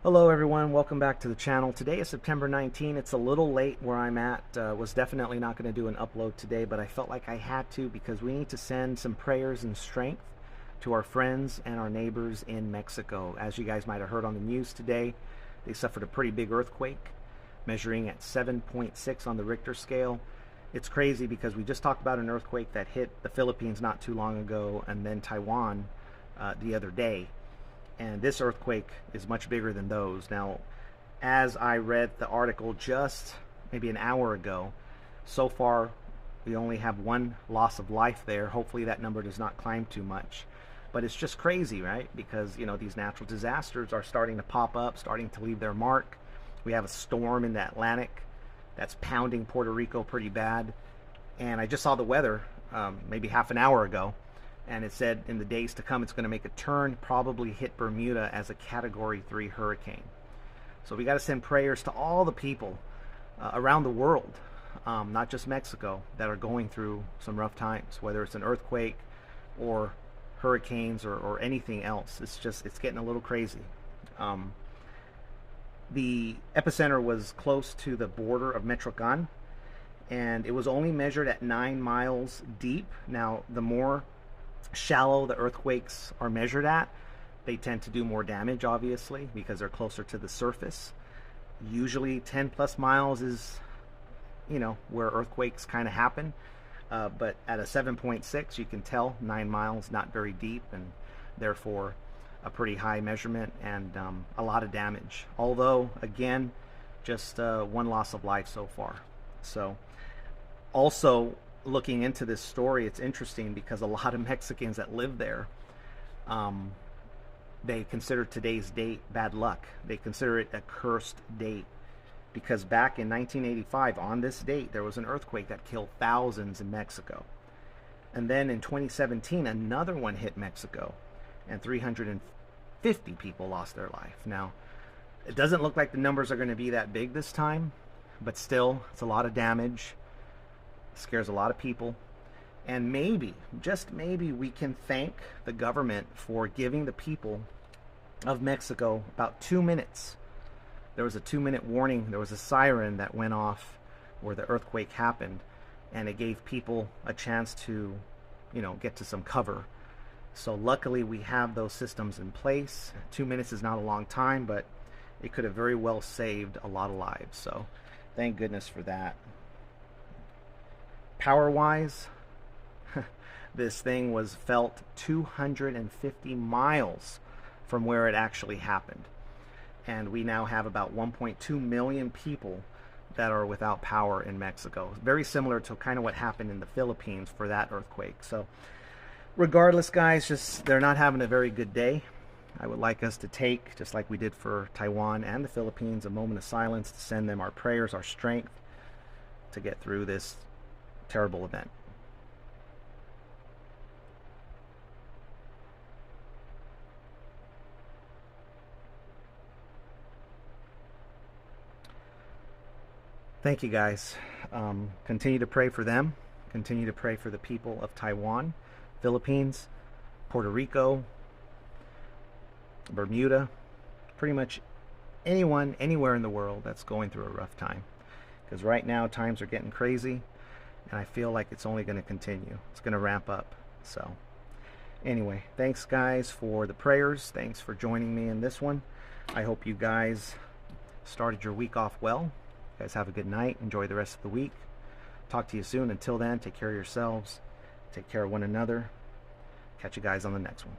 Hello everyone, welcome back to the channel. Today is September 19. It's a little late where I'm at. Was definitely not going to do an upload today, but I felt like I had to because we need to send some prayers and strength to our friends and our neighbors in Mexico. As you guys might have heard on the news today, they suffered a pretty big earthquake measuring at 7.6 on the Richter scale. It's crazy because we just talked about an earthquake that hit the Philippines not too long ago and then Taiwan the other day. And this earthquake is much bigger than those. Now, as I read the article just maybe an hour ago, so far we only have one loss of life there. Hopefully that number does not climb too much. But it's just crazy, right? Because, you know, these natural disasters are starting to pop up, starting to leave their mark. We have a storm in the Atlantic that's pounding Puerto Rico pretty bad. And I just saw the weather maybe half an hour ago. And it said in the days to come it's going to make a turn, probably hit Bermuda as a Category 3 hurricane. So we got to send prayers to all the people around the world, not just Mexico, that are going through some rough times, whether it's an earthquake or hurricanes or anything else. It's getting a little crazy. The epicenter was close to the border of Michoacan, and it was only measured at 9 miles deep. Now, the more shallow the earthquakes are measured at, they tend to do more damage, obviously, because they're closer to the surface. Usually 10 plus miles is, you know, where earthquakes kind of happen. But at a 7.6, you can tell 9 miles not very deep, and therefore a pretty high measurement and a lot of damage. Although, again, just one loss of life so far. So, also, looking into this story, it's interesting because a lot of Mexicans that live there, they consider today's date bad luck. They consider it a cursed date because back in 1985, on this date, there was an earthquake that killed thousands in Mexico. And then in 2017, another one hit Mexico, and 350 people lost their life. Now, it doesn't look like the numbers are going to be that big this time, but still, it's a lot of damage. Scares a lot of people, and maybe, just maybe, we can thank the government for giving the people of Mexico about 2 minutes. There was a 2-minute warning. There was a siren that went off where the earthquake happened, and it gave people a chance to, you know, get to some cover. So luckily we have those systems in place. 2 minutes is not a long time, but it could have very well saved a lot of lives. So thank goodness for that. Power-wise, this thing was felt 250 miles from where it actually happened. And we now have about 1.2 million people that are without power in Mexico. Very similar to kind of what happened in the Philippines for that earthquake. So regardless, guys, just they're not having a very good day. I would like us to take, just like we did for Taiwan and the Philippines, a moment of silence to send them our prayers, our strength to get through this terrible event. Thank you, guys. Continue to pray for them. Continue to pray for the people of Taiwan, Philippines, Puerto Rico, Bermuda, pretty much anyone, anywhere in the world that's going through a rough time. Because right now times are getting crazy, and I feel like it's only going to continue. It's going to ramp up. So anyway, thanks guys for the prayers. Thanks for joining me in this one. I hope you guys started your week off well. You guys have a good night. Enjoy the rest of the week. Talk to you soon. Until then, take care of yourselves. Take care of one another. Catch you guys on the next one.